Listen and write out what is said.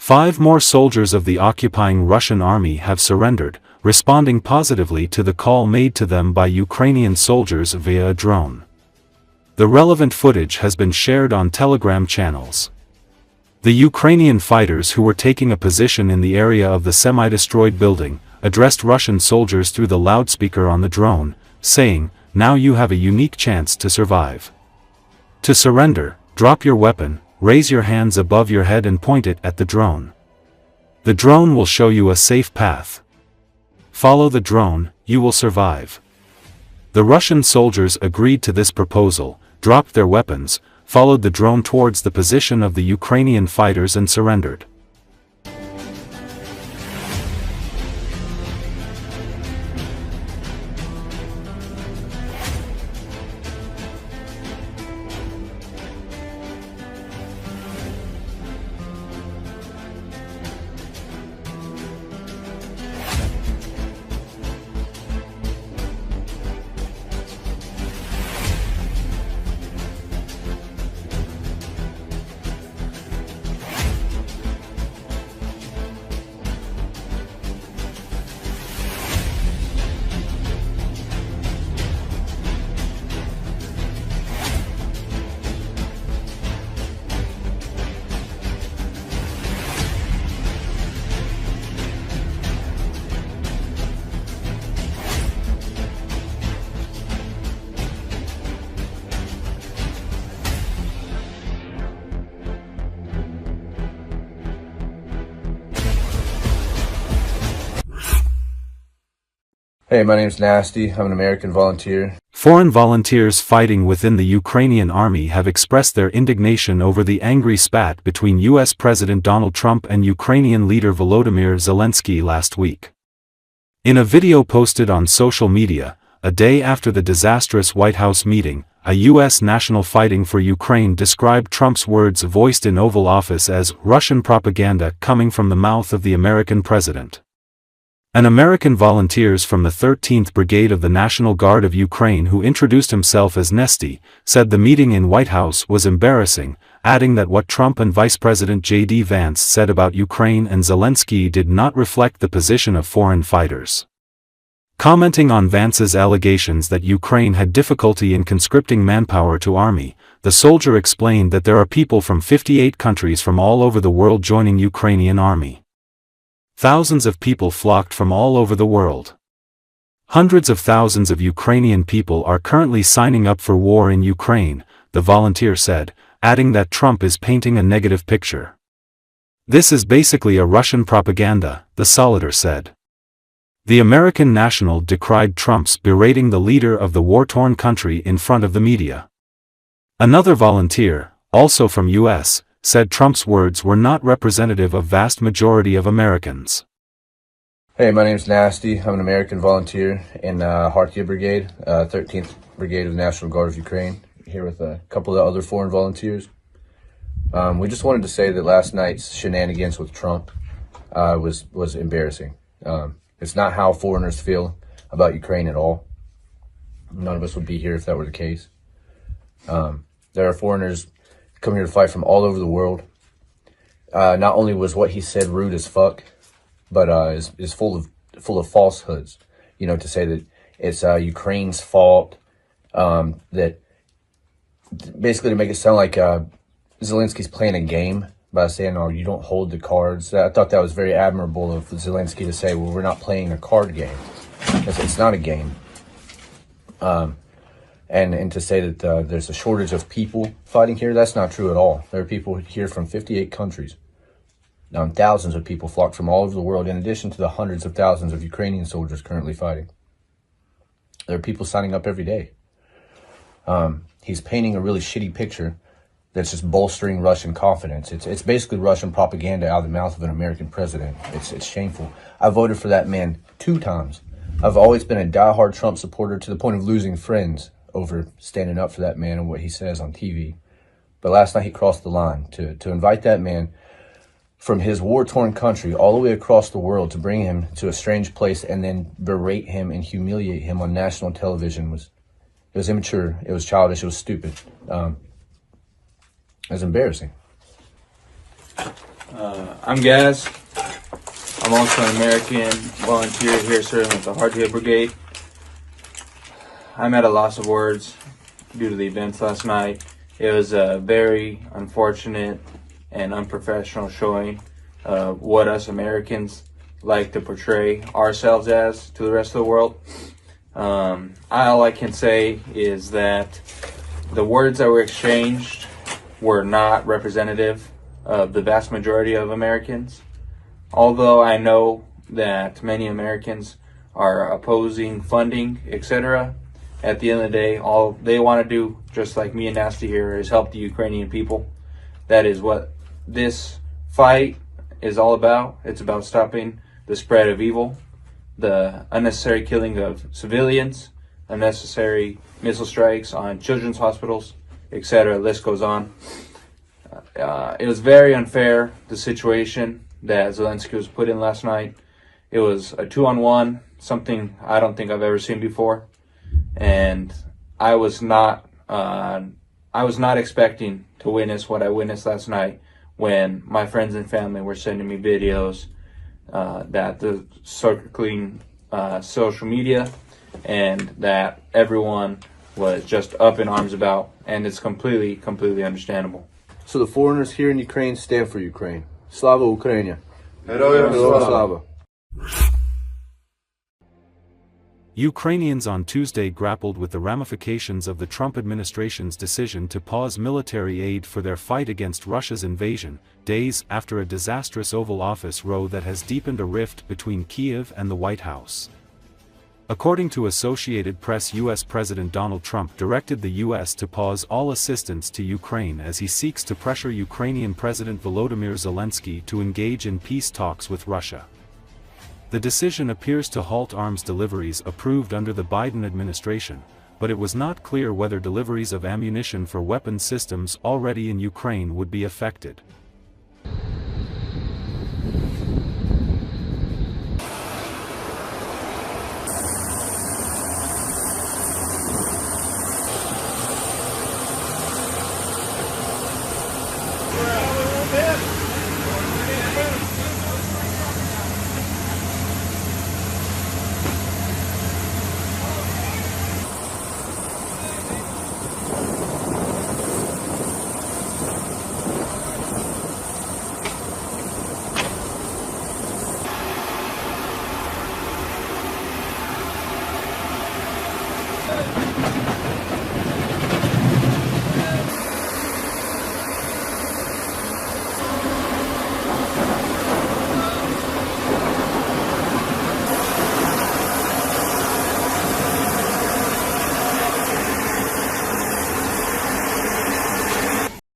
5 more soldiers of the occupying Russian army have surrendered, responding positively to the call made to them by Ukrainian soldiers via a drone. The relevant footage has been shared on Telegram channels. The Ukrainian fighters who were taking a position in the area of the semi-destroyed building addressed Russian soldiers through the loudspeaker on the drone, saying, "Now you have a unique chance to survive. To surrender, drop your weapon, raise your hands above your head and point it at the drone. The drone will show you a safe path. Follow the drone, you will survive." The Russian soldiers agreed to this proposal, dropped their weapons, followed the drone towards the position of the Ukrainian fighters and surrendered. Hey, my name's Nasty. I'm an American volunteer. Foreign volunteers fighting within the Ukrainian army have expressed their indignation over the angry spat between U.S. President Donald Trump and Ukrainian leader Volodymyr Zelensky last week. In a video posted on social media, a day after the disastrous White House meeting, a U.S. national fighting for Ukraine described Trump's words voiced in Oval Office as Russian propaganda coming from the mouth of the American president. An American volunteers from the 13th Brigade of the National Guard of Ukraine who introduced himself as Nesty, said the meeting in White House was embarrassing, adding that what Trump and Vice President J.D. Vance said about Ukraine and Zelensky did not reflect the position of foreign fighters. Commenting on Vance's allegations that Ukraine had difficulty in conscripting manpower to army, the soldier explained that there are people from 58 countries from all over the world joining Ukrainian army. Thousands of people flocked from all over the world. Hundreds of thousands of Ukrainian people are currently signing up for war in Ukraine, the volunteer said, adding that Trump is painting a negative picture. This is basically a Russian propaganda, the soldier said. The American national decried Trump's berating the leader of the war-torn country in front of the media. Another volunteer, also from U.S., said Trump's words were not representative of vast majority of Americans. Hey, my name's Nasty. I'm an American volunteer in Kharkiv Brigade, 13th Brigade of the National Guard of Ukraine, here with a couple of other foreign volunteers. We just wanted to say that last night's shenanigans with Trump was embarrassing. It's not how foreigners feel about Ukraine at all. None of us would be here if that were the case. There are foreigners come here to fight from all over the world. Not only was what he said rude as fuck, but is full of falsehoods. You know, to say that it's Ukraine's fault, that basically to make it sound like Zelensky's playing a game by saying, "Oh, you don't hold the cards." I thought that was very admirable of Zelensky to say, "Well, we're not playing a card game. It's not a game." And to say that there's a shortage of people fighting here, that's not true at all. There are people here from 58 countries. Thousands of people flocked from all over the world, in addition to the hundreds of thousands of Ukrainian soldiers currently fighting. There are people signing up every day. He's painting a really shitty picture that's just bolstering Russian confidence. It's basically Russian propaganda out of the mouth of an American president. It's shameful. I voted for that man 2 times. I've always been a diehard Trump supporter to the point of losing friends over standing up for that man and what he says on TV. But last night he crossed the line. To invite that man from his war-torn country all the way across the world to bring him to a strange place and then berate him and humiliate him on national television was immature, it was childish, it was stupid. It was embarrassing. I'm Gaz. I'm also an American volunteer here serving with the Hardhit Brigade. I'm at a loss of words due to the events last night. It was a very unfortunate and unprofessional showing of what us Americans like to portray ourselves as to the rest of the world. All I can say is that the words that were exchanged were not representative of the vast majority of Americans. Although I know that many Americans are opposing funding, etc., at the end of the day, all they want to do, just like me and Nasty here, is help the Ukrainian people. That is what this fight is all about. It's about stopping the spread of evil, the unnecessary killing of civilians, unnecessary missile strikes on children's hospitals, etc. List goes on. It was very unfair, the situation that Zelensky was put in last night. It was a 2-on-1, something I don't think I've ever seen before. And I was not expecting to witness what I witnessed last night when my friends and family were sending me videos that the circling social media, and that everyone was just up in arms about, and it's completely understandable. So the foreigners here in Ukraine stand for Ukraine. Slava Ukraina. Героям слава! Ukrainians on Tuesday grappled with the ramifications of the Trump administration's decision to pause military aid for their fight against Russia's invasion, days after a disastrous Oval Office row that has deepened a rift between Kyiv and the White House. According to Associated Press, U.S. President Donald Trump directed the U.S. to pause all assistance to Ukraine as he seeks to pressure Ukrainian President Volodymyr Zelensky to engage in peace talks with Russia. The decision appears to halt arms deliveries approved under the Biden administration, but it was not clear whether deliveries of ammunition for weapon systems already in Ukraine would be affected.